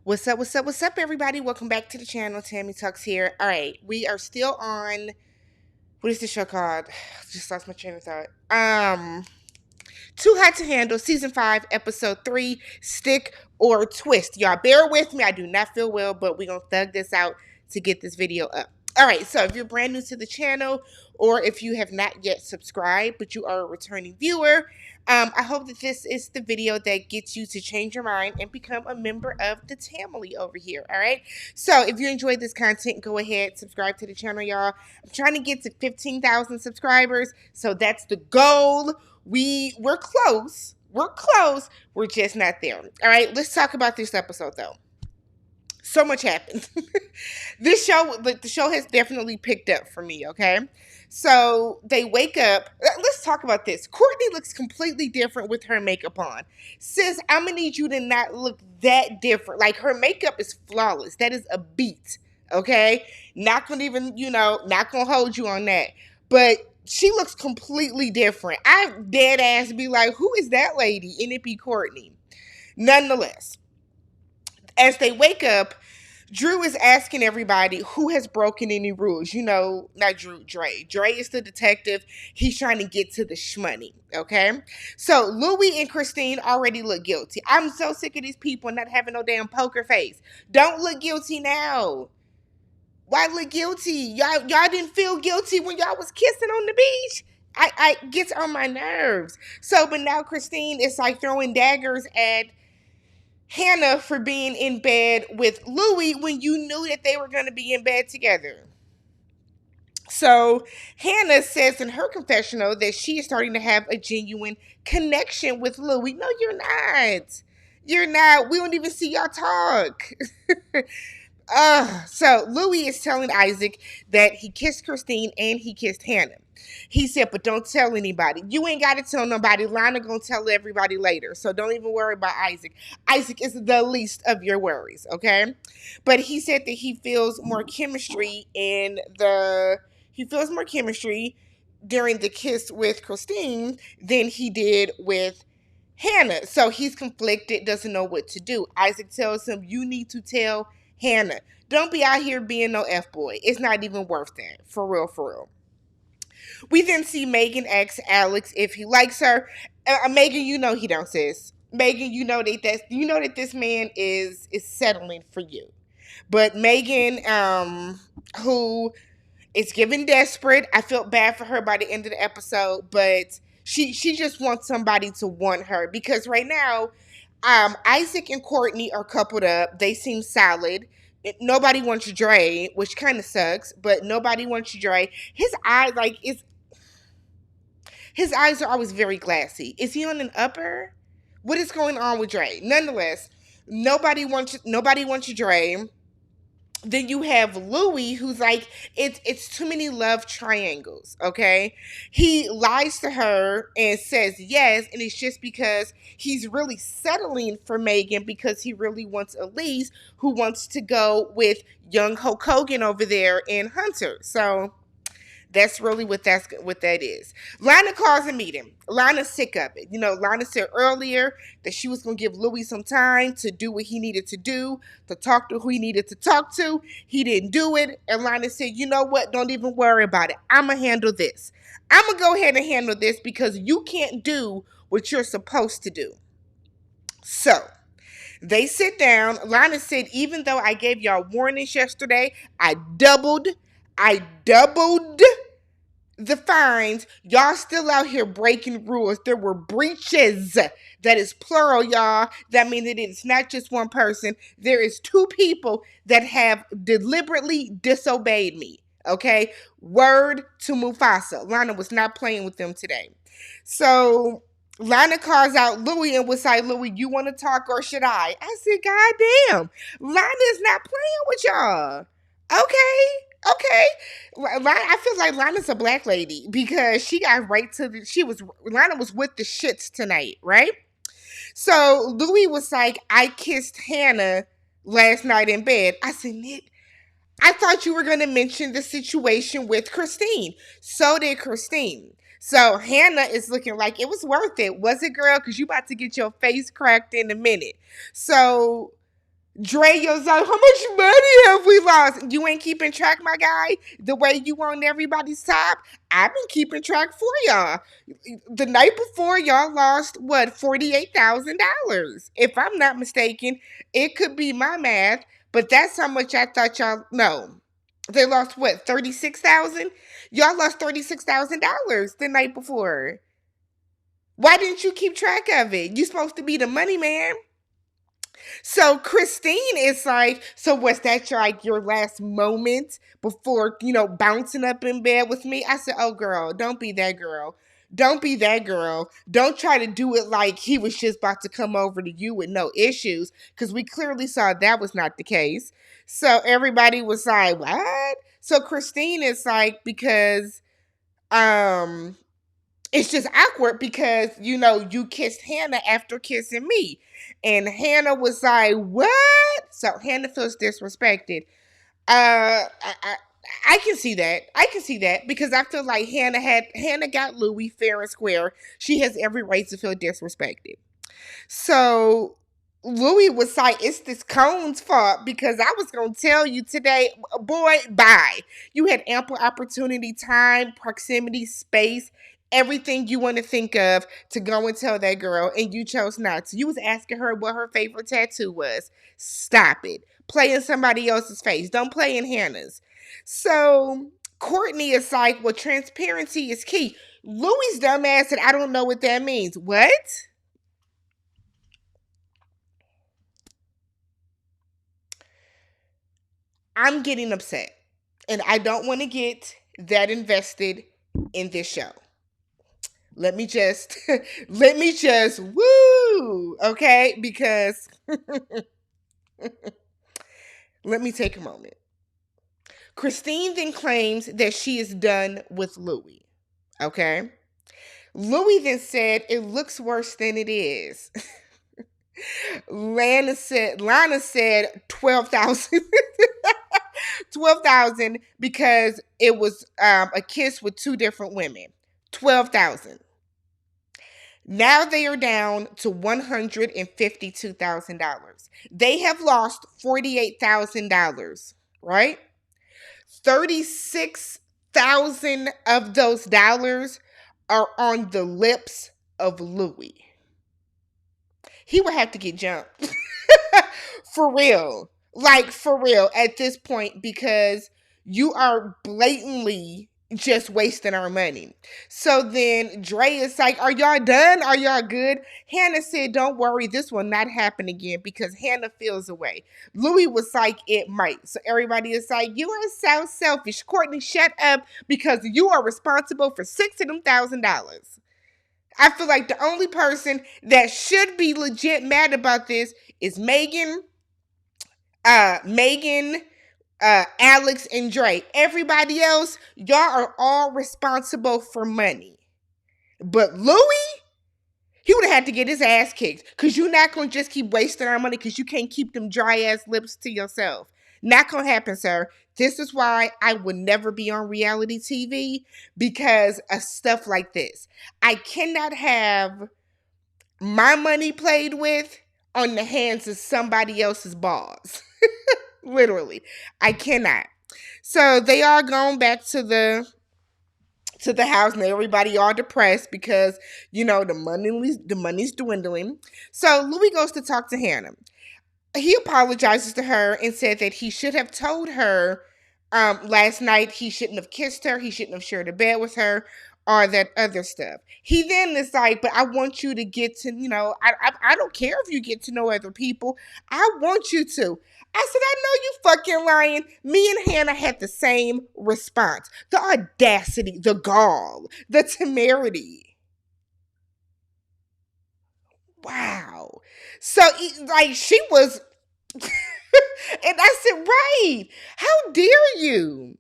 What's up? What's up? What's up, everybody? Welcome back to the channel. TammyTalks here. All right, we are still on. What is the show called? Just lost my train of thought. Too Hot to Handle, Season 5, Episode 3, Stick or Twist. Y'all bear with me. I do not feel well, but we're going to thug this out to get this video up. All right, so if you're brand new to the channel or if you have not yet subscribed, but you are a returning viewer, I hope that this is the video that gets you to change your mind and become a member of the Tamily over here, all right? So if you enjoyed this content, go ahead, subscribe to the channel, y'all. I'm trying to get to 15,000 subscribers, so that's the goal. We're close. We're close. We're just not there. All right, let's talk about this episode, though. So much happened. The show has definitely picked up for me, okay? So they wake up. Let's talk about this. Courtney looks completely different with her makeup on. Sis, I'm going to need you to not look that different. Like, her makeup is flawless. That is a beat, okay? Not going to even, not going to hold you on that. But she looks completely different. I dead ass be like, who is that lady? And it be Courtney. Nonetheless, as they wake up, Drew is asking everybody who has broken any rules. Not Drew, Dre. Dre is the detective. He's trying to get to the shmoney, okay? So Louie and Christine already look guilty. I'm so sick of these people not having no damn poker face. Don't look guilty now. Why look guilty? Y'all didn't feel guilty when y'all was kissing on the beach? I gets on my nerves. So, but now Christine is like throwing daggers at Hannah for being in bed with Louie when you knew that they were going to be in bed together. So Hannah says in her confessional that she is starting to have a genuine connection with Louie. No, you're not. You're not. We don't even see y'all talk. So Louie is telling Isaac that he kissed Christine and he kissed Hannah. He said, but don't tell anybody. You ain't got to tell nobody. Lana gonna tell everybody later. So don't even worry about Isaac. Isaac is the least of your worries, okay? But he said that he feels more chemistry during the kiss with Christine than he did with Hannah. So he's conflicted, doesn't know what to do. Isaac tells him, you need to tell Hannah. Don't be out here being no F-boy. It's not even worth that. For real, for real. We then see Megan ask Alex if he likes her. Megan, you know he don't, sis. Megan, you know that this man is settling for you. But Megan, who is giving desperate, I felt bad for her by the end of the episode, but she just wants somebody to want her because right now, Isaac and Courtney are coupled up. They seem solid. Nobody wants Dre, which kind of sucks, but nobody wants Dre. His eyes are always very glassy. Is he on an upper? What is going on with Dre? Nonetheless, nobody wants Dre. Then you have Louie, who's like, it's too many love triangles, okay? He lies to her and says yes, and it's just because he's really settling for Megan because he really wants Elise, who wants to go with young Hulk Hogan over there in Hunter. So that's really what that is. Lana calls a meeting. Lana's sick of it. Lana said earlier that she was going to give Louis some time to do what he needed to do, to talk to who he needed to talk to. He didn't do it. And Lana said, you know what? Don't even worry about it. I'm going to handle this. I'm going to go ahead and handle this because you can't do what you're supposed to do. So they sit down. Lana said, even though I gave y'all warnings yesterday, I doubled the fines. Y'all still out here breaking rules. There were breaches. That is plural, y'all. That means that it's not just one person. There is two people that have deliberately disobeyed me. Okay? Word to Mufasa. Lana was not playing with them today. So Lana calls out Louie and was like, Louie, you want to talk or should I? I said, God damn. Lana is not playing with y'all. Okay. I feel like Lana's a black lady because she got right to Lana was with the shits tonight, right? So Louie was like, I kissed Hannah last night in bed. I said, Nick, I thought you were going to mention the situation with Christine. So did Christine. So Hannah is looking like it was worth it. Was it, girl? Because you about to get your face cracked in a minute. So Dre was like, how much money have we lost? You ain't keeping track, my guy. The way you on everybody's top, I've been keeping track for y'all. The night before, y'all lost what, $48,000, if I'm not mistaken. It could be my math, but that's how much I thought y'all. No, they lost what, 36,000. Y'all lost $36,000 the night before. Why didn't you keep track of it? You supposed to be the money man. So Christine is like, so was that your last moment before, bouncing up in bed with me? I said, oh girl, don't be that girl. Don't be that girl. Don't try to do it like he was just about to come over to you with no issues, because we clearly saw that was not the case. So everybody was like, what? So Christine is like, because um it's just awkward because you kissed Hannah after kissing me, and Hannah was like, "What?" So Hannah feels disrespected. I can see that. I can see that because I feel like Hannah got Louis fair and square. She has every right to feel disrespected. So Louis was like, it's this cone's fault because I was going to tell you today, boy, bye. You had ample opportunity, time, proximity, space, everything you want to think of to go and tell that girl, and you chose not to. You was asking her what her favorite tattoo was. Stop it. Play in somebody else's face. Don't play in Hannah's. So Courtney is like, well, transparency is key. Louis' dumbass said, I don't know what that means. What? I'm getting upset, and I don't want to get that invested in this show. Let me just woo, okay? Because let me take a moment. Christine then claims that she is done with Louis. Okay? Louis then said it looks worse than it is. Lana said 12,000. 12,000 because it was a kiss with two different women. 12,000. Now they are down to $152,000. They have lost $48,000, right? 36,000 of those dollars are on the lips of Louis. He would have to get jumped. For real. Like, for real at this point, because you are blatantly just wasting our money. So then Dre is like, are y'all done? Are y'all good? Hannah said, don't worry, this will not happen again, because Hannah feels away. Louis was like, it might. So everybody is like, you are so selfish. Courtney, shut up, because you are responsible for six of them $1,000. I feel like the only person that should be legit mad about this is Megan, Alex, and Dre. Everybody else, y'all are all responsible for money. But Louis, he would have had to get his ass kicked, because you're not going to just keep wasting our money because you can't keep them dry ass lips to yourself. Not going to happen, sir. This is why I would never be on reality TV, because of stuff like this. I cannot have my money played with on the hands of somebody else's balls. Literally. I cannot. So they are going back to the house, and everybody all depressed because the money's dwindling. So Louis goes to talk to Hannah. He apologizes to her and said that he should have told her last night he shouldn't have kissed her, he shouldn't have shared a bed with her, or that other stuff. He then is like, but I want you to get to, I don't care if you get to know other people. I want you to. I said, I know you fucking lying. Me and Hannah had the same response. The audacity, the gall, the temerity. Wow. So, like, she was, and I said, right, how dare you?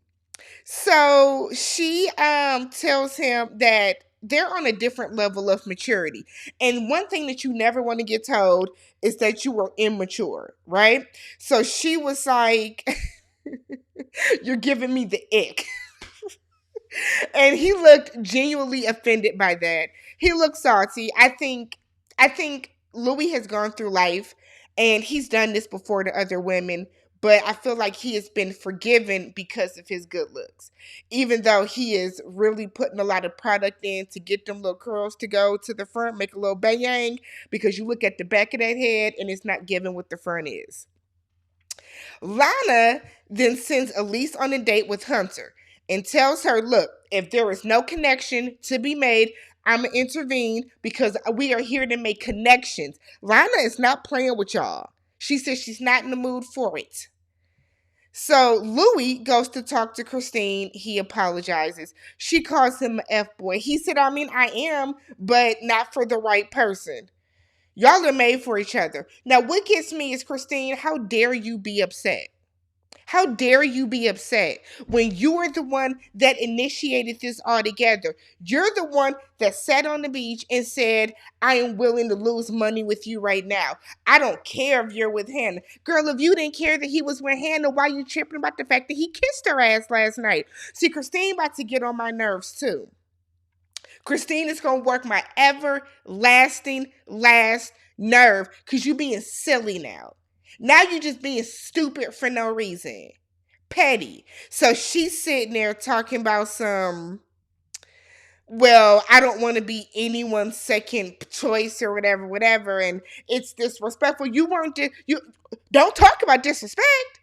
So she tells him that they're on a different level of maturity. And one thing that you never want to get told is that you were immature, right? So she was like, you're giving me the ick. And he looked genuinely offended by that. He looked salty. I think Louis has gone through life And he's done this before to other women, but I feel like he has been forgiven because of his good looks. Even though he is really putting a lot of product in to get them little curls to go to the front, make a little bang, because you look at the back of that head and it's not giving what the front is. Lana then sends Elise on a date with Hunter and tells her, look, if there is no connection to be made, I'm going to intervene because we are here to make connections. Lana is not playing with y'all. She says she's not in the mood for it. So Louis goes to talk to Christine. He apologizes. She calls him an F-boy. He said, I mean, I am, but not for the right person. Y'all are made for each other. Now, what gets me is, Christine, how dare you be upset? How dare you be upset when you are the one that initiated this all together? You're the one that sat on the beach and said, I am willing to lose money with you right now. I don't care if you're with Hannah. Girl, if you didn't care that he was with Hannah, why you tripping about the fact that he kissed her ass last night? See, Christine about to get on my nerves too. Christine is going to work my everlasting last nerve because you being silly now. Now you just being stupid for no reason. Petty. So she's sitting there talking about some, well, I don't want to be anyone's second choice or whatever, and it's disrespectful. You don't talk about disrespect.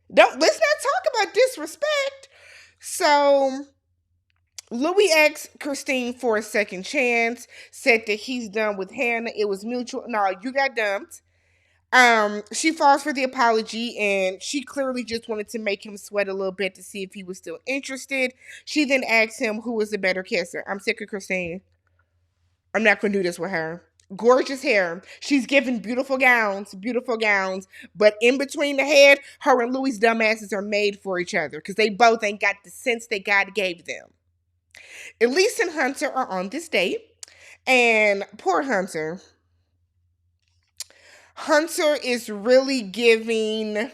Let's not talk about disrespect. So Louis asked Christine for a second chance, said that he's done with Hannah. It was mutual. No, you got dumped. She falls for the apology, and she clearly just wanted to make him sweat a little bit to see if he was still interested. She then asks him who was the better kisser. I'm sick of Christine. I'm not going to do this with her. Gorgeous hair. She's given beautiful gowns, but in between the head, her and Louis' dumbasses are made for each other because they both ain't got the sense that God gave them. Elise and Hunter are on this date, and poor Hunter. Hunter is really giving.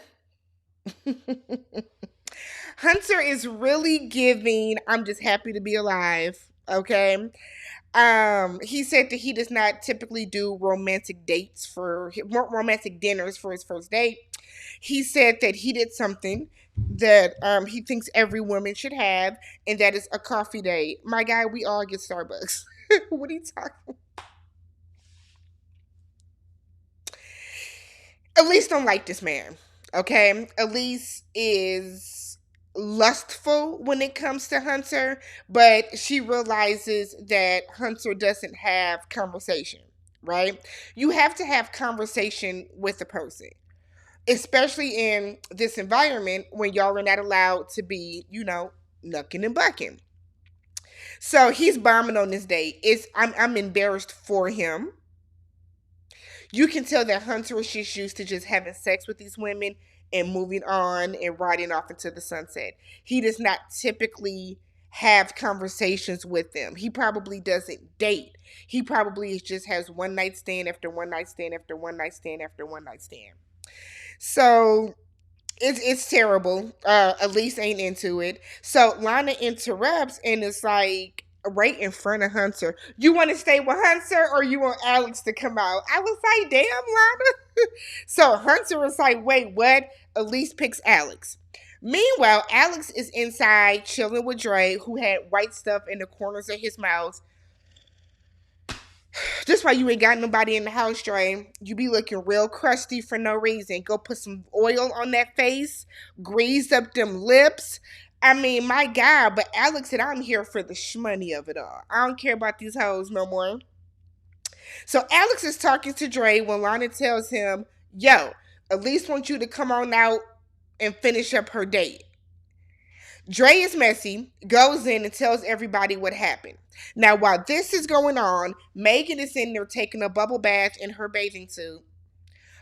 Hunter is really giving. I'm just happy to be alive. Okay. He said that he does not typically do romantic dinners for his first date. He said that he did something that he thinks every woman should have, and that is a coffee date. My guy, we all get Starbucks. What are you talking? Elise don't like this man. Okay, Elise is lustful when it comes to Hunter, but she realizes that Hunter doesn't have conversation, right? You have to have conversation with a person, especially in this environment when y'all are not allowed to be, knucking and bucking. So he's bombing on this date. I'm embarrassed for him. You can tell that Hunter is just used to just having sex with these women and moving on and riding off into the sunset. He does not typically have conversations with them. He probably doesn't date. He probably just has one night stand after one night stand after one night stand after one night stand. So it's terrible. Elise ain't into it. So Lana interrupts and it's like right in front of Hunter. You want to stay with Hunter or you want Alex to come out? I was like, damn, Lana. So Hunter was like, wait, what? Elise picks Alex. Meanwhile, Alex is inside chilling with Dre, who had white stuff in the corners of his mouth. Just why you ain't got nobody in the house, Dre. You be looking real crusty for no reason. Go put some oil on that face. Grease up them lips. I mean, my God. But Alex said, I'm here for the shmoney of it all. I don't care about these hoes no more. So Alex is talking to Dre when Lana tells him, yo, Elise wants you to come on out and finish up her date. Dre is messy, goes in and tells everybody what happened. Now, while this is going on, Megan is in there taking a bubble bath in her bathing suit.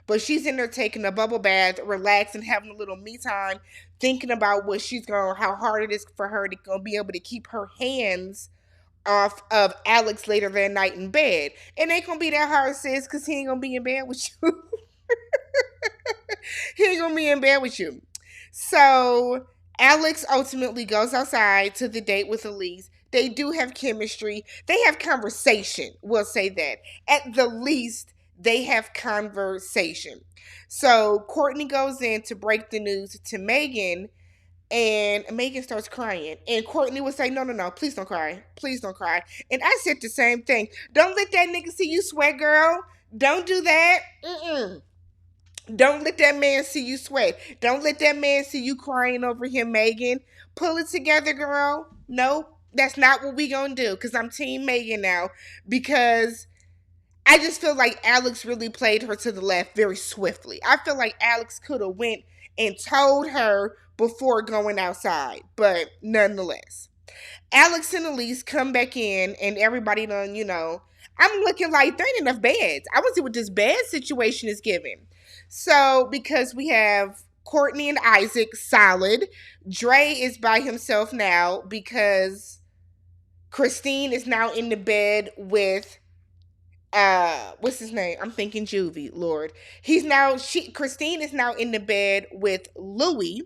But she's in there taking a bubble bath, relaxing, having a little me time, thinking about how hard it is for her to be able to keep her hands off of Alex later that night in bed. It ain't gonna be that hard, sis, because he ain't gonna be in bed with you. He ain't gonna be in bed with you. So Alex ultimately goes outside to the date with Elise. They do have chemistry. They have conversation. We'll say that. At the least, They have conversation. So Courtney goes in to break the news to Megan, and Megan starts crying. And Courtney would say, no, no, no, please don't cry. Please don't cry. And I said the same thing. Don't let that nigga see you sweat, girl. Don't do that. Mm-mm. Don't let that man see you sweat. Don't let that man see you crying over him, Megan. Pull it together, girl. Nope. That's not what we gonna do. Cause I'm team Megan now. Because I just feel like Alex really played her to the left very swiftly. I feel like Alex could have went and told her before going outside. But nonetheless. Alex and Elise come back in, and everybody done, I'm looking like there ain't enough beds. I want to see what this bed situation is giving. So, because we have Courtney and Isaac solid, Dre is by himself now because Christine is now in the bed with what's his name? I'm thinking Juvie, Lord. Christine is now in the bed with Louie.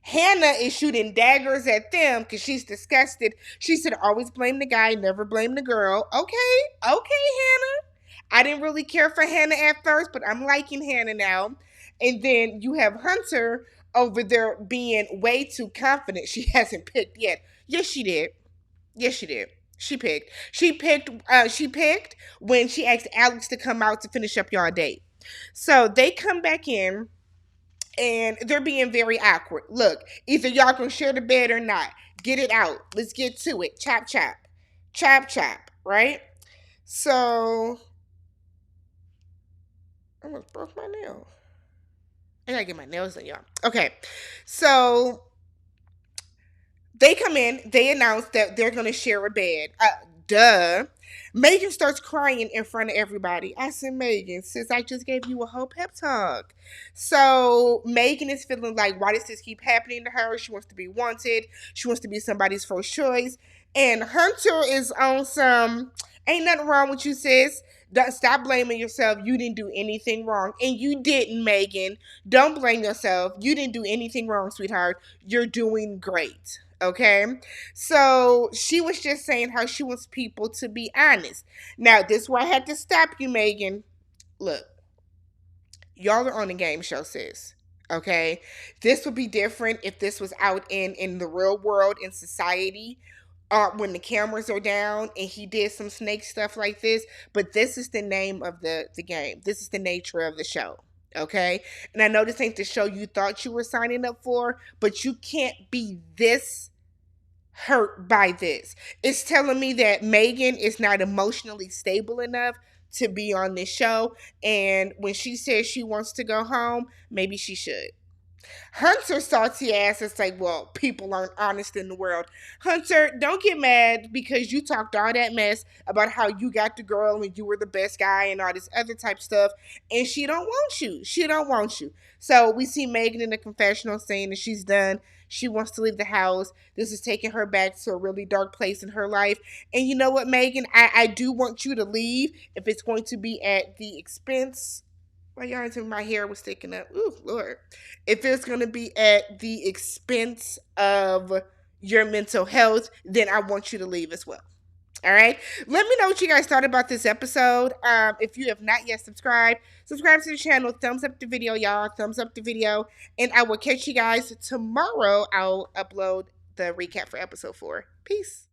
Hannah is shooting daggers at them because she's disgusted. She said, always blame the guy, never blame the girl. Okay, Hannah. I didn't really care for Hannah at first, but I'm liking Hannah now. And then you have Hunter over there being way too confident. She hasn't picked yet. Yes, she did. Yes, she did. She picked. She picked when she asked Alex to come out to finish up y'all date. So they come back in and they're being very awkward. Look, either y'all gonna share the bed or not. Get it out. Let's get to it. Chop, chop. Chop, chop. Right? So, I almost broke my nail. I gotta get my nails done, y'all. Okay. So, they come in, they announce that they're gonna share a bed. Duh. Megan starts crying in front of everybody. I said, Megan, sis, I just gave you a whole pep talk. So Megan is feeling like, why does this keep happening to her? She wants to be wanted. She wants to be somebody's first choice. And Hunter is on some, ain't nothing wrong with you, sis. Stop blaming yourself. You didn't do anything wrong. And you didn't, Megan. Don't blame yourself. You didn't do anything wrong, sweetheart. You're doing great. Okay? So she was just saying how she wants people to be honest. Now, this is where I had to stop you, Megan. Look, y'all are on a game show, sis. Okay? This would be different if this was out in the real world, in society, when the cameras are down and he did some snake stuff like this. But this is the name of the game. This is the nature of the show. Okay? And I know this ain't the show you thought you were signing up for, but you can't be this hurt by this. It's telling me that Megan is not emotionally stable enough to be on this show. And when she says she wants to go home, maybe she should. Hunter's salty ass is like, well, people aren't honest in the world. Hunter, don't get mad because you talked all that mess about how you got the girl and you were the best guy and all this other type stuff, and she don't want you. She don't want you. So we see Megan in the confessional saying that she's done. She wants to leave the house. This is taking her back to a really dark place in her life. And you know what, Megan? I do want you to leave if it's going to be at the expense. Why y'all until my hair was sticking up? Ooh, Lord. If it's going to be at the expense of your mental health, then I want you to leave as well. All right. Let me know what you guys thought about this episode. If you have not yet subscribed to the channel. Thumbs up the video, y'all. Thumbs up the video. And I will catch you guys tomorrow. I'll upload the recap for episode 4. Peace.